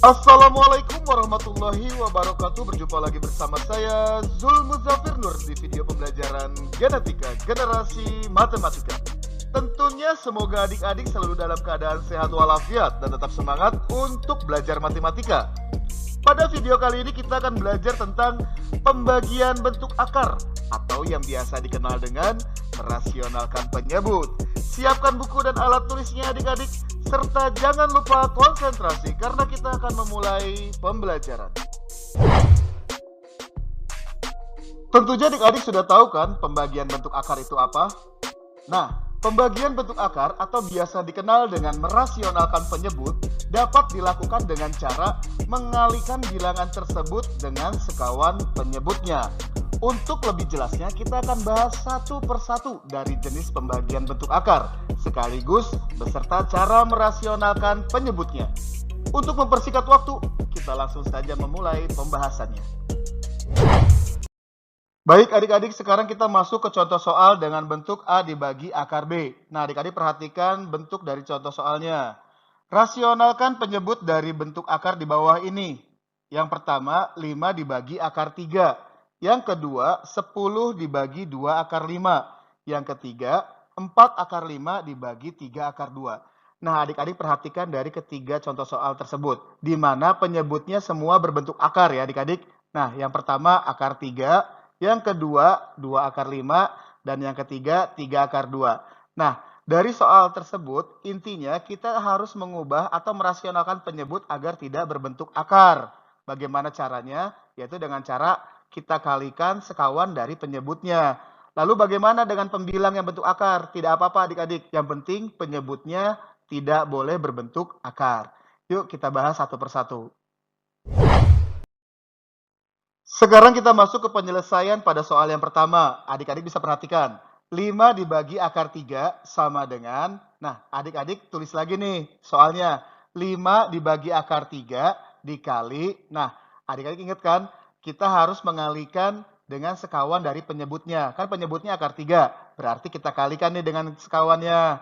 Assalamualaikum warahmatullahi wabarakatuh. Berjumpa lagi bersama saya Zul Muzafir Nur di video pembelajaran Genetika Generasi Matematika. Tentunya semoga adik-adik selalu dalam keadaan sehat walafiat dan tetap semangat untuk belajar matematika. Pada video kali ini kita akan belajar tentang pembagian bentuk akar atau yang biasa dikenal dengan merasionalkan penyebut. Siapkan buku dan alat tulisnya adik-adik, serta jangan lupa konsentrasi karena kita akan memulai pembelajaran. Tentunya adik-adik sudah tahu kan pembagian bentuk akar itu apa? Nah, pembagian bentuk akar atau biasa dikenal dengan merasionalkan penyebut dapat dilakukan dengan cara mengalihkan bilangan tersebut dengan sekawan penyebutnya. Untuk lebih jelasnya, kita akan bahas satu persatu dari jenis pembagian bentuk akar, sekaligus beserta cara merasionalkan penyebutnya. Untuk mempersingkat waktu, kita langsung saja memulai pembahasannya. Baik adik-adik, sekarang kita masuk ke contoh soal dengan bentuk A dibagi akar B. Nah adik-adik perhatikan bentuk dari contoh soalnya. Rasionalkan penyebut dari bentuk akar di bawah ini. Yang pertama, 5 dibagi akar 3. Yang kedua, 10 dibagi 2 akar 5. Yang ketiga, 4 akar 5 dibagi 3 akar 2. Nah, adik-adik perhatikan dari ketiga contoh soal tersebut, di mana penyebutnya semua berbentuk akar ya adik-adik. Nah, yang pertama akar 3, yang kedua 2 akar 5, dan yang ketiga 3 akar 2. Nah, dari soal tersebut, intinya kita harus mengubah atau merasionalkan penyebut agar tidak berbentuk akar. Bagaimana caranya? Yaitu dengan cara kita kalikan sekawan dari penyebutnya. Lalu bagaimana dengan pembilang yang bentuk akar? Tidak apa-apa adik-adik, yang penting penyebutnya tidak boleh berbentuk akar. Yuk kita bahas satu persatu. Sekarang kita masuk ke penyelesaian pada soal yang pertama. Adik-adik bisa perhatikan. 5 dibagi akar 3 sama dengan, nah adik-adik tulis lagi nih soalnya. 5 dibagi akar 3 dikali, nah adik-adik ingat kan, kita harus mengalihkan dengan sekawan dari penyebutnya. Kan penyebutnya akar 3, berarti kita kalikan nih dengan sekawannya.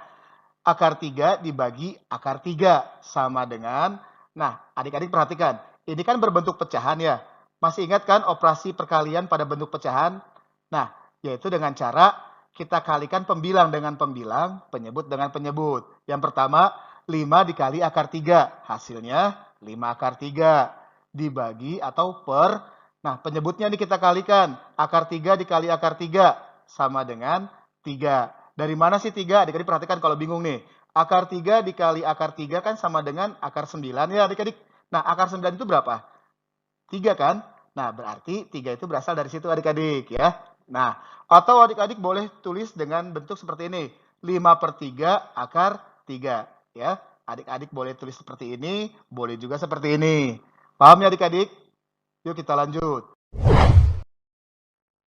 Akar 3 dibagi akar 3 sama dengan, nah adik-adik perhatikan, ini kan berbentuk pecahan ya. Masih ingat kan operasi perkalian pada bentuk pecahan? Nah, yaitu dengan cara kita kalikan pembilang dengan pembilang, penyebut dengan penyebut. Yang pertama, 5 dikali akar 3. Hasilnya 5 akar 3. Dibagi atau per. Nah, penyebutnya ini kita kalikan. Akar 3 dikali akar 3 sama dengan 3. Dari mana sih 3? Adik-adik perhatikan kalau bingung nih. Akar 3 dikali akar 3 kan sama dengan akar 9 ya adik-adik. Nah, akar 9 itu berapa? 3 kan? Nah, berarti 3 itu berasal dari situ adik-adik ya. Nah, atau adik-adik boleh tulis dengan bentuk seperti ini. 5 per 3 akar 3 ya. Adik-adik boleh tulis seperti ini, boleh juga seperti ini. Paham ya adik-adik? Yuk kita lanjut.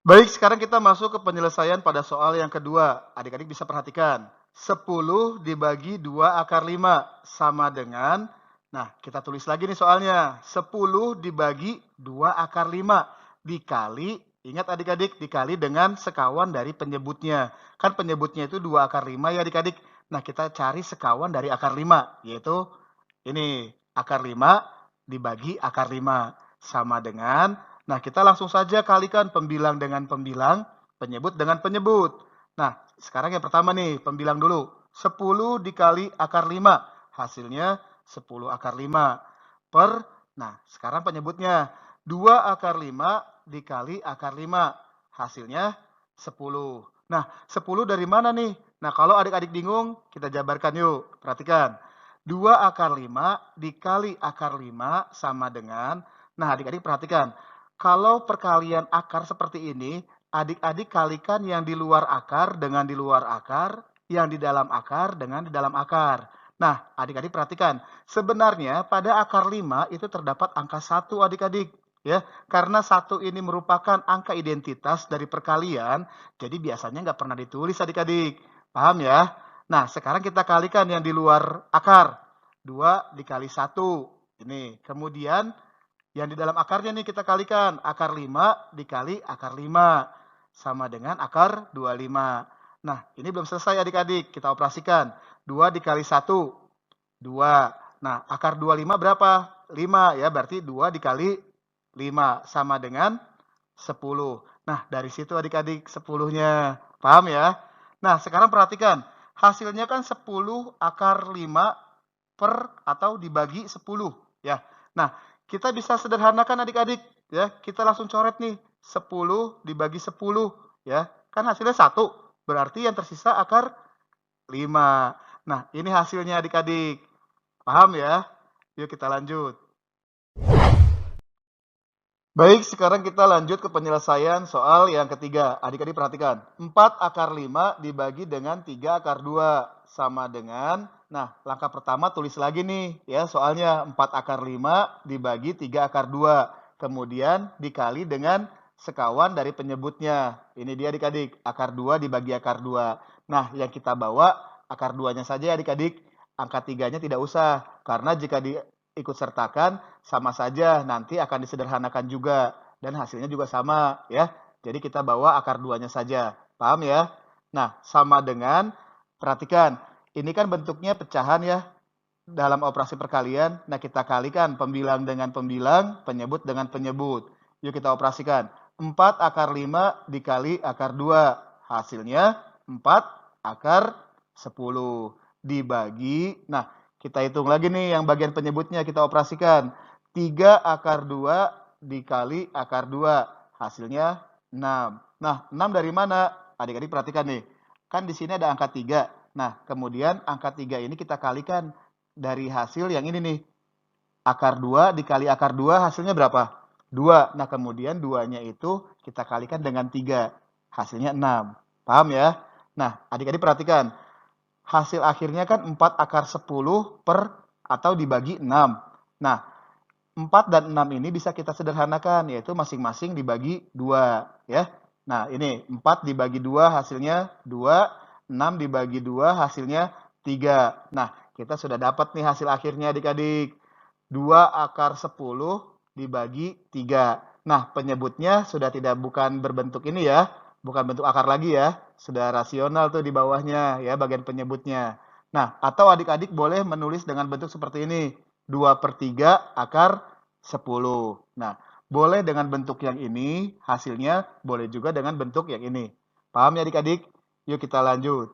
Baik, sekarang kita masuk ke penyelesaian pada soal yang kedua. Adik-adik bisa perhatikan. 10 dibagi 2 akar 5 sama dengan, nah, kita tulis lagi nih soalnya. 10 dibagi 2 akar 5 dikali, ingat adik-adik, dikali dengan sekawan dari penyebutnya. Kan penyebutnya itu 2 akar 5 ya adik-adik. Nah, kita cari sekawan dari akar 5, yaitu ini, akar 5 dibagi akar 5 sama dengan, nah kita langsung saja kalikan pembilang dengan pembilang, penyebut dengan penyebut. Nah, sekarang yang pertama nih, pembilang dulu. 10 dikali akar 5, hasilnya 10 akar 5 per, nah sekarang penyebutnya 2 akar 5 dikali akar 5, hasilnya 10. Nah 10 dari mana nih? Nah kalau adik-adik bingung, kita jabarkan yuk, perhatikan. 2 akar 5 dikali akar 5 sama dengan, nah adik-adik perhatikan, kalau perkalian akar seperti ini, adik-adik kalikan yang di luar akar dengan di luar akar, yang di dalam akar dengan di dalam akar. Nah, adik-adik perhatikan, sebenarnya pada akar 5 itu terdapat angka 1 adik-adik. Ya, karena 1 ini merupakan angka identitas dari perkalian, jadi biasanya nggak pernah ditulis adik-adik. Paham ya? Nah, sekarang kita kalikan yang di luar akar. 2 dikali 1. Ini. Kemudian yang di dalam akarnya nih kita kalikan. Akar 5 dikali akar 5. Sama dengan akar 25. Nah, ini belum selesai adik-adik. Kita operasikan. 2 dikali 1. 2. Nah, akar 25 berapa? 5 ya, berarti 2 dikali 5 sama dengan 10. Nah, dari situ adik-adik 10-nya. Paham ya? Nah, sekarang perhatikan. Hasilnya kan 10 akar 5 per atau dibagi 10 ya. Nah, kita bisa sederhanakan adik-adik ya. Kita langsung coret nih. 10 dibagi 10 ya. Kan hasilnya 1. Berarti yang tersisa akar 5. Nah, ini hasilnya adik-adik. Paham ya? Yuk kita lanjut. Baik, sekarang kita lanjut ke penyelesaian soal yang ketiga. Adik-adik perhatikan. 4 akar 5 dibagi dengan 3 akar 2. Sama dengan, nah langkah pertama tulis lagi nih ya soalnya. 4 akar 5 dibagi 3 akar 2. Kemudian dikali dengan sekawan dari penyebutnya. Ini dia adik-adik, akar 2 dibagi akar 2. Nah, yang kita bawa akar 2-nya saja adik-adik. Angka 3-nya tidak usah. Karena jika ikut sertakan sama saja nanti akan disederhanakan juga dan hasilnya juga sama ya. Jadi kita bawa akar 2-nya saja. Paham ya? Nah, sama dengan perhatikan, ini kan bentuknya pecahan ya dalam operasi perkalian. Nah, kita kalikan pembilang dengan pembilang, penyebut dengan penyebut. Yuk kita operasikan. 4 akar 5 dikali akar 2. Hasilnya 4 akar 10 dibagi. Nah, kita hitung lagi nih yang bagian penyebutnya kita operasikan. 3 akar 2 dikali akar 2. Hasilnya 6. Nah, 6 dari mana? Adik-adik perhatikan nih. Kan di sini ada angka 3. Nah, kemudian angka 3 ini kita kalikan dari hasil yang ini nih. Akar 2 dikali akar 2 hasilnya berapa? 2. Nah, kemudian 2-nya itu kita kalikan dengan 3. Hasilnya 6. Paham ya? Nah, adik-adik perhatikan. Hasil akhirnya kan 4 akar 10 per atau dibagi 6. Nah, 4 dan 6 ini bisa kita sederhanakan, yaitu masing-masing dibagi 2. Ya. Nah, ini 4 dibagi 2 hasilnya 2, 6 dibagi 2 hasilnya 3. Nah, kita sudah dapat nih hasil akhirnya adik-adik. 2 akar 10 dibagi 3. Nah, penyebutnya sudah bukan berbentuk ini ya, bukan bentuk akar lagi ya, sudah rasional tuh di bawahnya ya bagian penyebutnya. Nah, atau adik-adik boleh menulis dengan bentuk seperti ini, 2 per 3 akar 10. Nah, boleh dengan bentuk yang ini, hasilnya boleh juga dengan bentuk yang ini. Paham ya adik-adik? Yuk kita lanjut.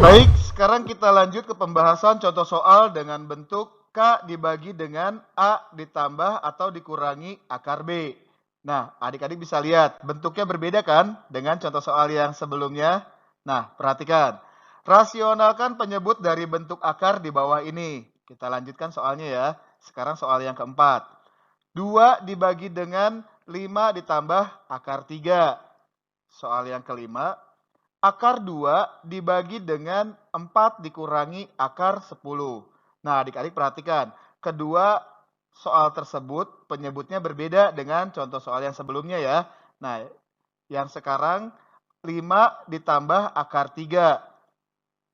Baik, sekarang kita lanjut ke pembahasan contoh soal dengan bentuk K dibagi dengan A ditambah atau dikurangi akar B. Nah, adik-adik bisa lihat, bentuknya berbeda kan dengan contoh soal yang sebelumnya? Nah, perhatikan. Rasionalkan penyebut dari bentuk akar di bawah ini. Kita lanjutkan soalnya ya. Sekarang soal yang keempat. 2 dibagi dengan 5 ditambah akar 3. Soal yang kelima. Akar 2 dibagi dengan 4 dikurangi akar 10. Nah, adik-adik perhatikan. Kedua soal tersebut penyebutnya berbeda dengan contoh soal yang sebelumnya ya. Nah, yang sekarang 5 ditambah akar 3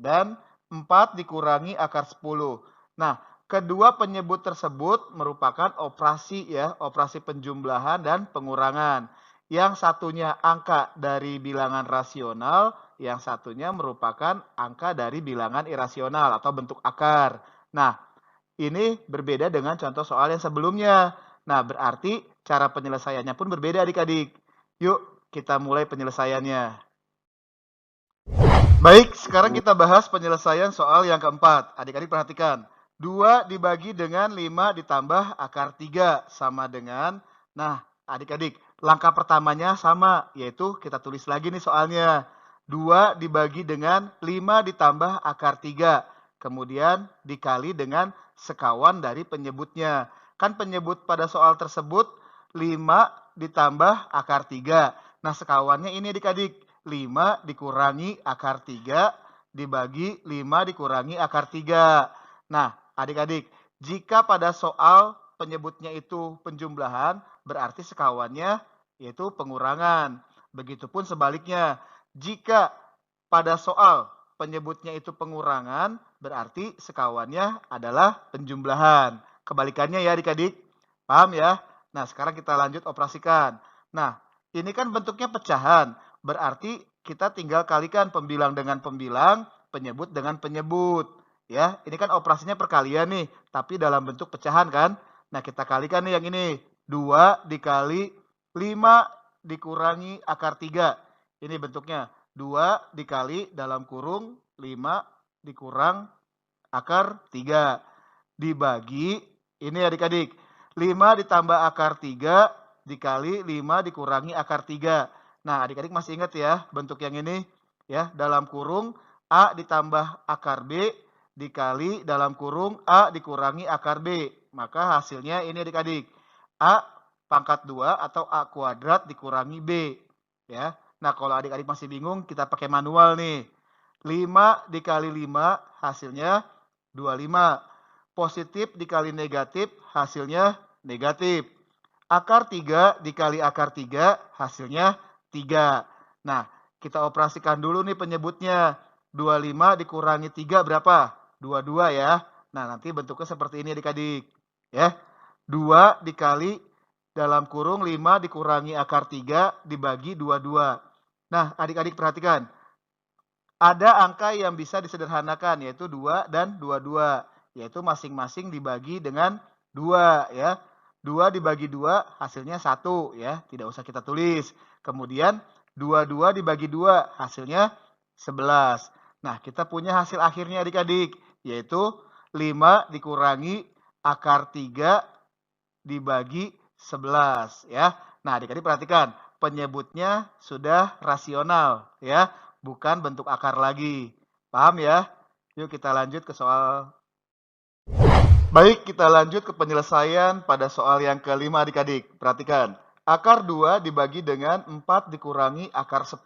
dan 4 dikurangi akar 10. Nah, kedua penyebut tersebut merupakan operasi ya, operasi penjumlahan dan pengurangan. Yang satunya angka dari bilangan rasional, yang satunya merupakan angka dari bilangan irasional atau bentuk akar. Nah, ini berbeda dengan contoh soal yang sebelumnya. Nah, berarti cara penyelesaiannya pun berbeda adik-adik. Yuk, kita mulai penyelesaiannya. Baik, sekarang kita bahas penyelesaian soal yang keempat. Adik-adik perhatikan. 2 dibagi dengan 5 ditambah akar 3 sama dengan, nah adik-adik, langkah pertamanya sama, yaitu kita tulis lagi nih soalnya. 2 dibagi dengan 5 ditambah akar 3. Kemudian dikali dengan sekawan dari penyebutnya. Kan penyebut pada soal tersebut 5 ditambah akar 3. Nah, sekawannya ini adik-adik. 5 dikurangi akar 3 dibagi 5 dikurangi akar 3. Nah, adik-adik, jika pada soal penyebutnya itu penjumlahan, berarti sekawannya yaitu pengurangan. Begitupun sebaliknya, jika pada soal penyebutnya itu pengurangan, berarti sekawannya adalah penjumlahan. Kebalikannya ya adik-adik, paham ya? Nah, sekarang kita lanjut operasikan. Nah, ini kan bentuknya pecahan. Berarti kita tinggal kalikan pembilang dengan pembilang, penyebut dengan penyebut. ya. Ini kan operasinya perkalian nih, tapi dalam bentuk pecahan kan. Nah, kita kalikan nih yang ini. 2 dikali 5 dikurangi akar 3. Ini bentuknya. 2 dikali dalam kurung 5 dikurang akar 3. Dibagi, ini adik-adik. 5 ditambah akar 3 dikali 5 dikurangi akar 3. Nah, adik-adik masih ingat ya bentuk yang ini? Ya, dalam kurung A ditambah akar B dikali dalam kurung A dikurangi akar B. Maka hasilnya ini adik-adik. A pangkat 2 atau A kuadrat dikurangi B. Ya. Nah, kalau adik-adik masih bingung, kita pakai manual nih. 5 dikali 5 hasilnya 25. Positif dikali negatif hasilnya negatif. Akar 3 dikali akar 3 hasilnya 3. Nah, kita operasikan dulu nih penyebutnya. 25 dikurangi 3 berapa? 22 ya. Nah, nanti bentuknya seperti ini adik-adik. Ya. 2 dikali dalam kurung 5 dikurangi akar 3 dibagi 22. Nah, adik-adik perhatikan. Ada angka yang bisa disederhanakan, yaitu 2 dan 22. Yaitu masing-masing dibagi dengan 2 ya. 2 dibagi 2 hasilnya 1 ya. Tidak usah kita tulis. Kemudian 22 dibagi 2 hasilnya 11. Nah, kita punya hasil akhirnya adik-adik. Yaitu 5 dikurangi akar 3 dibagi 11 ya. Nah, adik-adik perhatikan. Penyebutnya sudah rasional ya. Bukan bentuk akar lagi. Paham ya? Yuk kita lanjut ke soal. Baik, kita lanjut ke penyelesaian pada soal yang kelima adik-adik. Perhatikan. Akar 2 dibagi dengan 4 dikurangi akar 10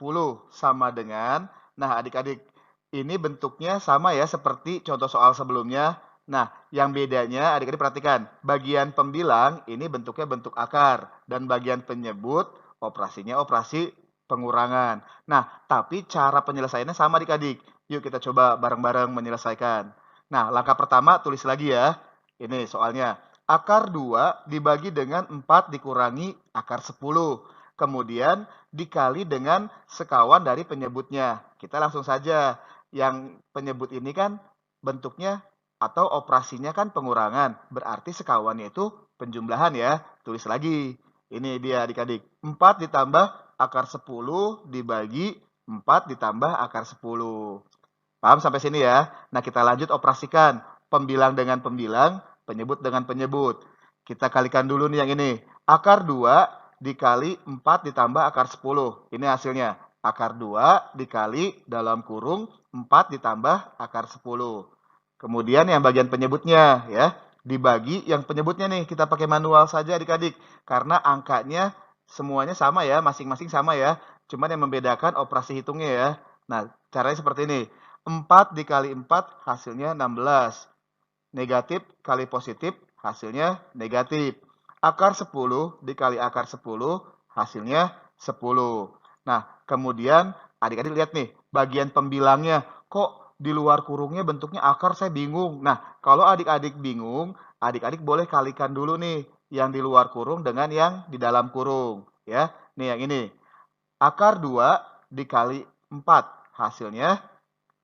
sama dengan, nah adik-adik, ini bentuknya sama ya seperti contoh soal sebelumnya. Nah, yang bedanya adik-adik perhatikan, bagian pembilang ini bentuknya bentuk akar dan bagian penyebut operasinya operasi pengurangan. Nah, tapi cara penyelesaiannya sama adik-adik. Yuk kita coba bareng-bareng menyelesaikan. Nah, langkah pertama tulis lagi ya. Ini soalnya. Akar 2 dibagi dengan 4 dikurangi akar 10. Kemudian dikali dengan sekawan dari penyebutnya. Kita langsung saja. Yang penyebut ini kan bentuknya atau operasinya kan pengurangan. Berarti sekawannya itu penjumlahan ya. Tulis lagi. Ini dia adik-adik. 4 ditambah akar 10 dibagi 4 ditambah akar 10. Paham sampai sini ya? Nah, kita lanjut operasikan. Pembilang dengan pembilang, penyebut dengan penyebut. Kita kalikan dulu nih yang ini. Akar 2 dikali 4 ditambah akar 10. Ini hasilnya. Akar 2 dikali dalam kurung 4 ditambah akar 10. Kemudian yang bagian penyebutnya ya. Dibagi yang penyebutnya nih. Kita pakai manual saja adik-adik. Karena angkanya semuanya sama ya. Masing-masing sama ya. Cuman yang membedakan operasi hitungnya ya. Nah, caranya seperti ini. 4 dikali 4 hasilnya 16. Negatif kali positif hasilnya negatif. Akar 10 dikali akar 10 hasilnya 10. Nah, kemudian adik-adik lihat nih, bagian pembilangnya. Kok di luar kurungnya bentuknya akar, saya bingung. Nah, kalau adik-adik bingung, adik-adik boleh kalikan dulu nih yang di luar kurung dengan yang di dalam kurung. Ya, nih yang ini. Akar 2 dikali 4 hasilnya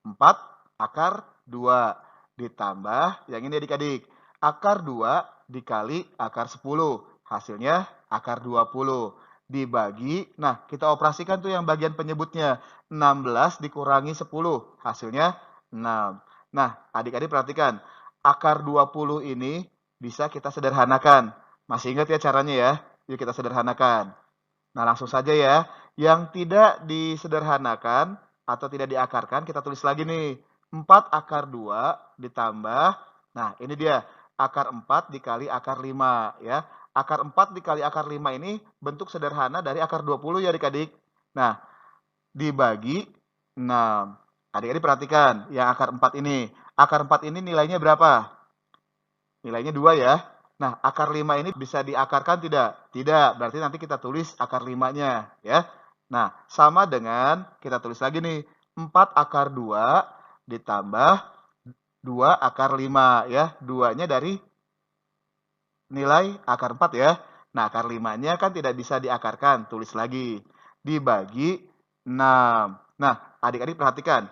4 akar 2 ditambah yang ini adik-adik. Akar 2 dikali akar 10. Hasilnya akar 20. Dibagi, nah kita operasikan tuh yang bagian penyebutnya. 16 dikurangi 10. Hasilnya 6. Nah adik-adik perhatikan. Akar 20 ini bisa kita sederhanakan. Masih ingat ya caranya ya? Yuk kita sederhanakan. Nah langsung saja ya. Yang tidak disederhanakan atau tidak diakarkan, kita tulis lagi nih. 4 akar 2 ditambah, nah ini dia, akar 4 dikali akar 5 ya. Akar 4 dikali akar 5 ini bentuk sederhana dari akar 20 ya adik-adik. Nah, dibagi 6. Adik-adik perhatikan, yang akar 4 ini. Akar 4 ini nilainya berapa? Nilainya 2 ya. Nah, akar 5 ini bisa diakarkan tidak? Tidak, berarti nanti kita tulis akar 5-nya ya. Nah, sama dengan kita tulis lagi nih, 4 akar 2 ditambah 2 akar 5 ya. 2-nya dari nilai akar 4 ya. Nah, akar 5-nya kan tidak bisa diakarkan, tulis lagi. Dibagi 6. Nah, adik-adik perhatikan.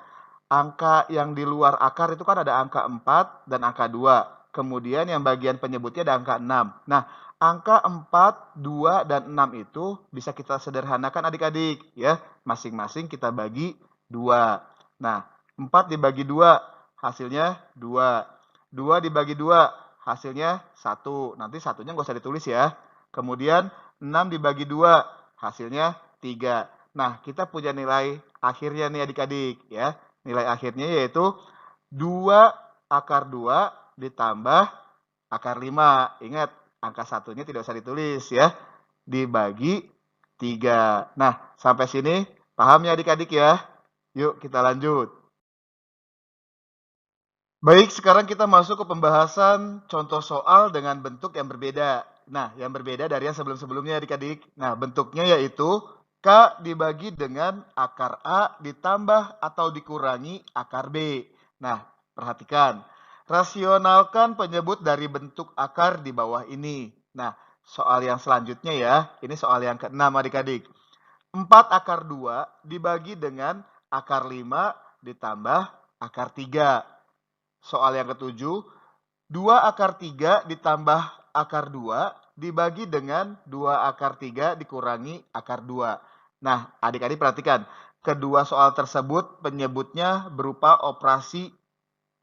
angka yang di luar akar itu kan ada angka 4 dan angka 2. Kemudian yang bagian penyebutnya ada angka 6. Nah, angka 4, 2, dan 6 itu bisa kita sederhanakan adik-adik, ya. Masing-masing kita bagi 2. Nah, 4 dibagi 2, hasilnya 2. 2 dibagi 2, hasilnya 1. Nanti satunya nggak usah ditulis ya. Kemudian 6 dibagi 2, hasilnya 3. Nah, kita punya nilai akhirnya nih adik-adik, ya. Nilai akhirnya yaitu 2 akar 2 ditambah akar 5. Ingat, angka satunya tidak usah ditulis ya. Dibagi 3. Nah, sampai sini paham ya adik-adik ya? Yuk kita lanjut. Baik, sekarang kita masuk ke pembahasan contoh soal dengan bentuk yang berbeda. Nah, yang berbeda dari yang sebelum-sebelumnya adik-adik. Nah, bentuknya yaitu K dibagi dengan akar A ditambah atau dikurangi akar B. Nah, perhatikan. Rasionalkan penyebut dari bentuk akar di bawah ini. Nah, soal yang selanjutnya ya. Ini soal yang ke-6 adik-adik. 4 akar 2 dibagi dengan akar 5 ditambah akar 3. Soal yang ketujuh, 2 akar 3 ditambah akar 2 dibagi dengan 2 akar 3 dikurangi akar 2. Nah, adik-adik perhatikan, kedua soal tersebut penyebutnya berupa operasi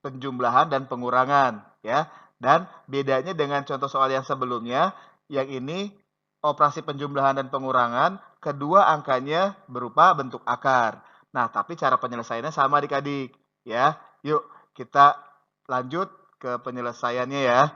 penjumlahan dan pengurangan, ya. Dan bedanya dengan contoh soal yang sebelumnya, yang ini operasi penjumlahan dan pengurangan, kedua angkanya berupa bentuk akar. Nah, tapi cara penyelesaiannya sama adik-adik, ya. Yuk, kita lanjut ke penyelesaiannya ya.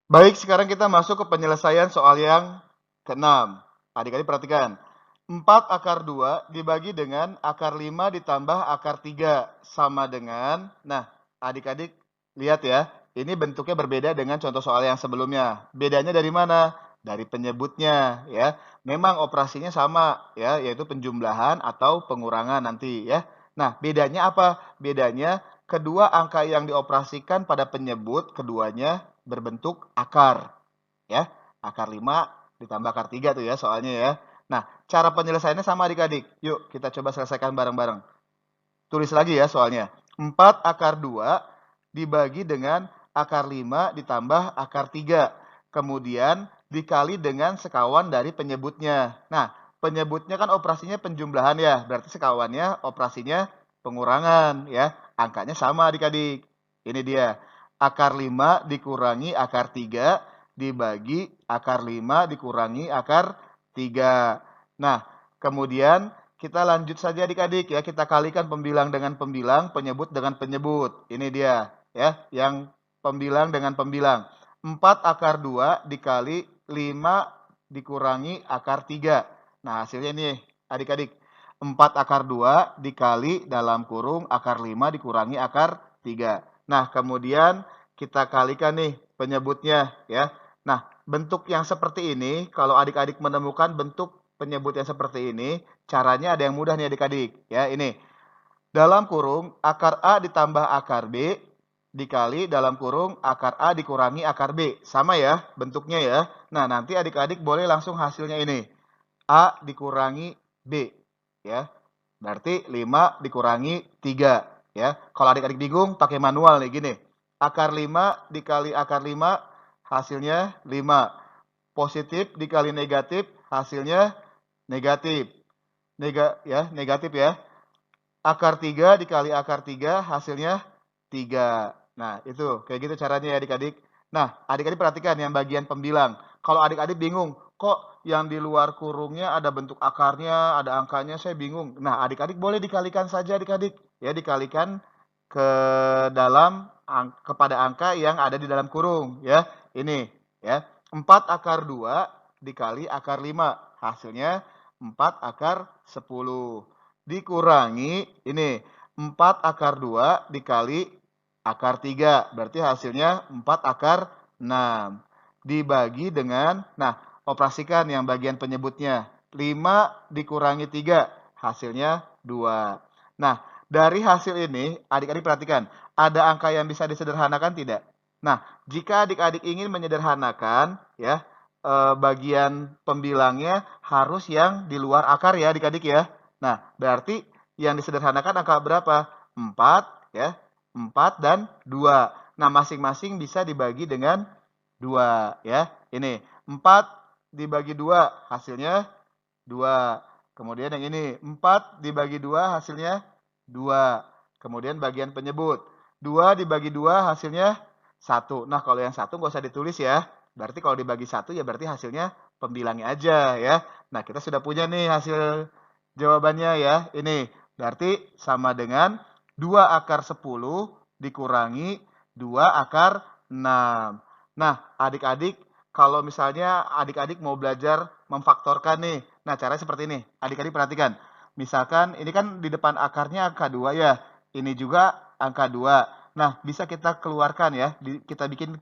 Baik, sekarang kita masuk ke penyelesaian soal yang ke-6. Adik-adik perhatikan. 4 akar 2 dibagi dengan akar 5 ditambah akar 3 sama dengan, nah adik-adik lihat ya, ini bentuknya berbeda dengan contoh soal yang sebelumnya. Bedanya dari mana? Dari penyebutnya ya. Memang operasinya sama ya, yaitu penjumlahan atau pengurangan nanti ya. Nah, bedanya apa? Bedanya kedua angka yang dioperasikan pada penyebut keduanya berbentuk akar ya. Akar 5 ditambah akar 3 tuh ya soalnya ya. Nah, cara penyelesaiannya sama adik-adik. Yuk kita coba selesaikan bareng-bareng. Tulis lagi ya soalnya. 4 akar 2 dibagi dengan akar 5 ditambah akar 3. Kemudian dikali dengan sekawan dari penyebutnya. Nah, penyebutnya kan operasinya penjumlahan ya. Berarti sekawannya operasinya pengurangan ya. Angkanya sama adik-adik. Ini dia. Akar 5 dikurangi akar 3 dibagi akar 5 dikurangi akar 3. Nah, kemudian kita lanjut saja adik-adik ya, kita kalikan pembilang dengan pembilang, penyebut dengan penyebut. Ini dia ya, yang pembilang dengan pembilang. 4 akar 2 dikali 5 dikurangi akar 3. Nah, hasilnya nih adik-adik. 4 akar 2 dikali dalam kurung akar 5 dikurangi akar 3. Nah, kemudian kita kalikan nih penyebutnya ya. Nah, bentuk yang seperti ini, kalau adik-adik menemukan bentuk penyebut yang seperti ini, caranya ada yang mudah nih adik-adik. Ya, ini. Dalam kurung, akar A ditambah akar B, dikali dalam kurung, akar A dikurangi akar B. Sama ya, bentuknya ya. Nah, nanti adik-adik boleh langsung hasilnya ini. A dikurangi B. Ya, berarti 5 dikurangi 3. Ya, kalau adik-adik bingung, pakai manual nih, gini. Akar 5 dikali akar 5, hasilnya 5. Positif dikali negatif, hasilnya negatif. Negatif ya. Akar 3 dikali akar 3, hasilnya 3. Nah, itu. Kayak gitu caranya ya adik-adik. Nah, adik-adik perhatikan yang bagian pembilang. Kalau adik-adik bingung, kok yang di luar kurungnya ada bentuk akarnya, ada angkanya, saya bingung. Nah, adik-adik boleh dikalikan saja adik-adik. Ya, dikalikan ke dalam kepada angka yang ada di dalam kurung ya. Ini ya. 4 akar 2 dikali akar 5. Hasilnya 4 akar 10. Dikurangi ini 4 akar 2 dikali akar 3. Berarti hasilnya 4 akar 6. Dibagi dengan, nah operasikan yang bagian penyebutnya. 5 dikurangi 3. Hasilnya 2. Nah, dari hasil ini, adik-adik perhatikan, ada angka yang bisa disederhanakan tidak? Nah, jika adik-adik ingin menyederhanakan, ya, bagian pembilangnya harus yang di luar akar ya adik-adik ya. Nah, berarti Yang disederhanakan angka berapa? 4, ya. 4 dan 2. Nah, masing-masing bisa dibagi dengan 2, ya. Ini, 4 dibagi 2, hasilnya 2. Kemudian yang ini, 4 dibagi 2, hasilnya 2. Kemudian bagian penyebut. 2 dibagi 2, hasilnya 1. Nah, kalau yang 1 nggak usah ditulis ya. Berarti kalau dibagi 1, ya berarti hasilnya pembilangnya aja, ya. Nah, kita sudah punya nih hasil jawabannya ya. Ini berarti sama dengan 2 akar 10 dikurangi 2 akar 6. Nah, adik-adik, kalau misalnya adik-adik mau belajar memfaktorkan nih. Nah, caranya seperti ini. Adik-adik perhatikan. Misalkan ini kan di depan akarnya angka 2 ya. Ini juga angka 2. Nah, bisa kita keluarkan ya. Kita bikin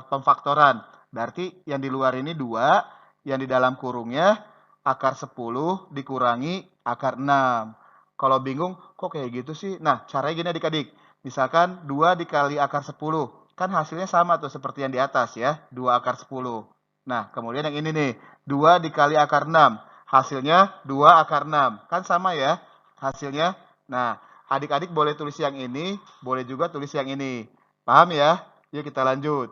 pemfaktoran. Berarti yang di luar ini 2, yang di dalam kurungnya akar 10 dikurangi akar 6. Kalau bingung, kok kayak gitu sih? Nah, caranya gini adik-adik. Misalkan 2 dikali akar 10. Kan hasilnya sama tuh seperti yang di atas ya. 2 akar 10. Nah, kemudian yang ini nih. 2 dikali akar 6. Hasilnya 2 akar 6. Kan sama ya hasilnya. Nah, adik-adik boleh tulis yang ini, boleh juga tulis yang ini. Paham ya? Yuk kita lanjut.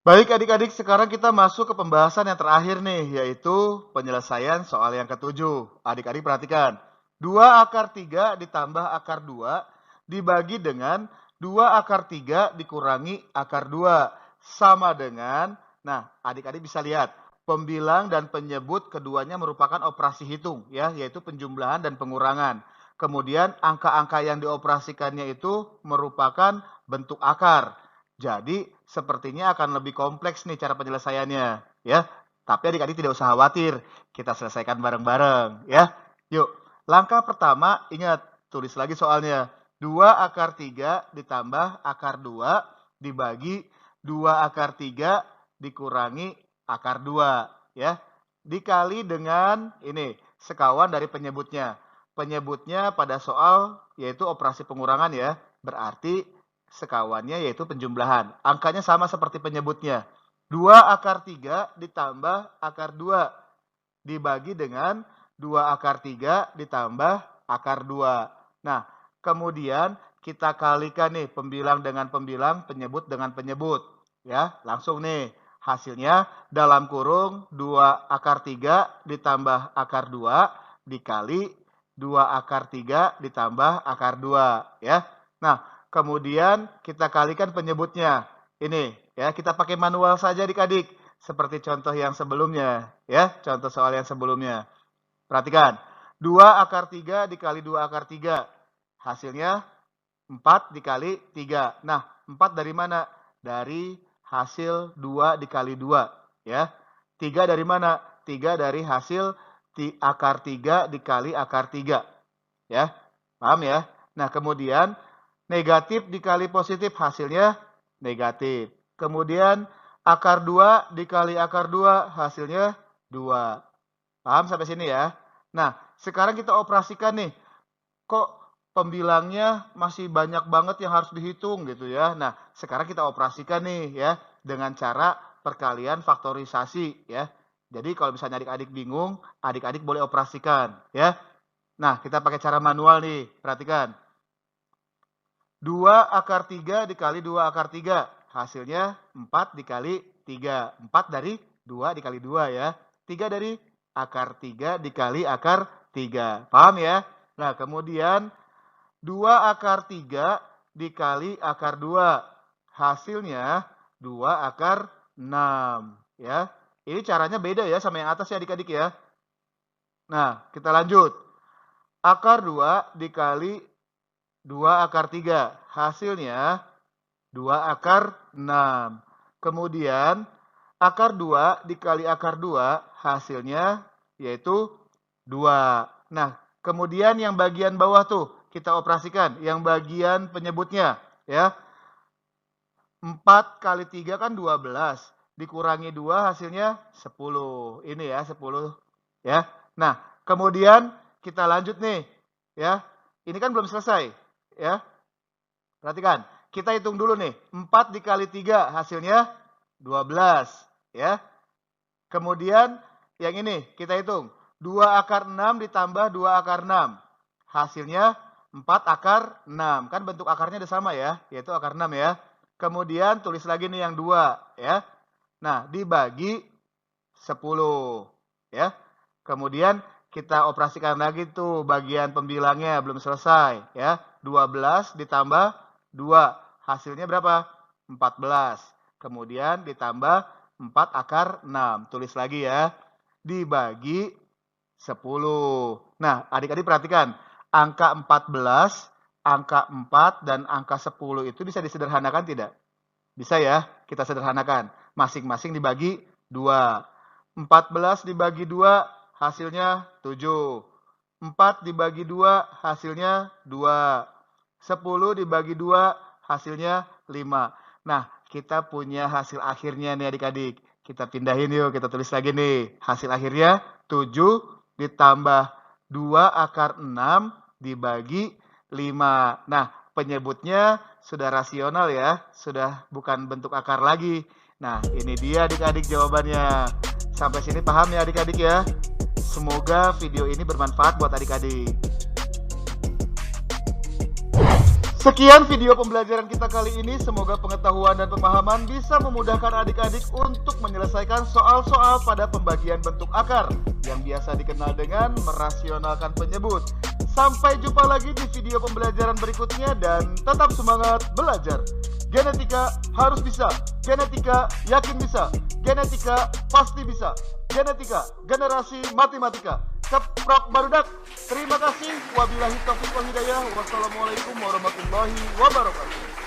Baik adik-adik, sekarang kita masuk ke pembahasan yang terakhir nih, yaitu penyelesaian soal yang ketujuh. Adik-adik perhatikan, 2 akar 3 ditambah akar 2 dibagi dengan 2 akar 3 dikurangi akar 2 sama dengan, nah adik-adik bisa lihat, pembilang dan penyebut keduanya merupakan operasi hitung, ya, yaitu penjumlahan dan pengurangan. Kemudian angka-angka yang dioperasikannya itu merupakan bentuk akar. Jadi sepertinya akan lebih kompleks nih cara penyelesaiannya, ya. Tapi adik-adik tidak usah khawatir, kita selesaikan bareng-bareng, ya. Yuk, langkah pertama, ingat, tulis lagi soalnya. 2 akar 3 ditambah akar 2 dibagi 2 akar 3 dikurangi akar 2, ya. Dikali dengan ini, sekawan dari penyebutnya. Penyebutnya pada soal yaitu operasi pengurangan ya, berarti sekawannya yaitu penjumlahan. Angkanya sama seperti penyebutnya. 2 akar 3 ditambah akar 2 dibagi dengan 2 akar 3 ditambah akar 2. Nah, kemudian kita kalikan nih pembilang dengan pembilang, penyebut dengan penyebut. Ya, langsung nih hasilnya dalam kurung 2 akar 3 ditambah akar 2 dikali 2 akar 3 ditambah akar 2. Ya. Nah, kemudian kita kalikan penyebutnya. Ini ya, kita pakai manual saja adik-adik. Seperti contoh yang sebelumnya. Ya, contoh soal yang sebelumnya. Perhatikan. 2 akar 3 dikali 2 akar 3. Hasilnya 4 dikali 3. Nah, 4 dari mana? Dari hasil 2 dikali 2. Ya. 3 dari mana? 3 dari hasil akar 3 dikali akar 3. Ya, paham ya? Nah, kemudian negatif dikali positif hasilnya negatif. Kemudian akar 2 dikali akar 2 hasilnya 2. Paham sampai sini ya? Nah, sekarang kita operasikan nih. Kok pembilangnya masih banyak banget yang harus dihitung gitu ya. Nah, sekarang kita operasikan nih ya dengan cara perkalian faktorisasi ya. Jadi kalau misalnya adik-adik bingung, adik-adik boleh operasikan ya. Nah, kita pakai cara manual nih. Perhatikan. 2 akar 3 dikali 2 akar 3. Hasilnya 4 dikali 3. 4 dari 2 dikali 2 ya. 3 dari akar 3 dikali akar 3. Paham ya? Nah, kemudian 2 akar 3 dikali akar 2. Hasilnya 2 akar 6. Ya. Ini caranya beda ya sama yang atas ya adik-adik ya. Nah, kita lanjut. Akar 2 dikali 2 akar 3. Hasilnya 2 akar 6. Kemudian akar 2 dikali akar 2 hasilnya yaitu 2. Nah, kemudian yang bagian bawah tuh kita operasikan. Yang bagian penyebutnya ya. 4 kali 3 kan 12. Dikurangi 2 hasilnya 10. Ini ya 10 ya. Nah, kemudian kita lanjut nih ya. Ini kan belum selesai ya. Perhatikan, kita hitung dulu nih. 4 dikali 3 hasilnya 12 ya. Kemudian yang ini kita hitung. 2 akar 6 ditambah 2 akar 6. Hasilnya 4 akar 6. Kan bentuk akarnya udah sama ya, yaitu akar 6 ya. Kemudian tulis lagi nih yang 2 ya. Nah, dibagi 10 ya. Kemudian kita operasikan lagi tuh bagian pembilangnya, belum selesai ya. 12 ditambah 2. Hasilnya berapa? 14. Kemudian ditambah 4 akar 6. Tulis lagi ya. Dibagi 10. Nah, adik-adik perhatikan. Angka 14, angka 4, dan angka 10 itu bisa disederhanakan tidak? Bisa ya, kita sederhanakan. Masing-masing dibagi 2. 14 dibagi 2, hasilnya 7. 4 dibagi 2, hasilnya 2. 10 dibagi 2, hasilnya 5. Nah, kita punya hasil akhirnya nih adik-adik. Kita pindahin yuk, kita tulis lagi nih. Hasil akhirnya 7 ditambah 2 akar 6 dibagi 5. Nah, penyebutnya sudah rasional ya. Sudah bukan bentuk akar lagi. Nah, ini dia adik-adik jawabannya. Sampai sini paham ya adik-adik ya? Semoga video ini bermanfaat buat adik-adik. Sekian video pembelajaran kita kali ini. Semoga pengetahuan dan pemahaman bisa memudahkan adik-adik untuk menyelesaikan soal-soal pada pembagian bentuk akar yang biasa dikenal dengan merasionalkan penyebut. Sampai jumpa lagi di video pembelajaran berikutnya dan tetap semangat belajar. Genetika harus bisa. Genetika yakin bisa. Genetika pasti bisa. Genetika, generasi matematika. Keprok barudak. Terima kasih. Wabillahi taufiq wal hidayah. Wassalamualaikum warahmatullahi wabarakatuh.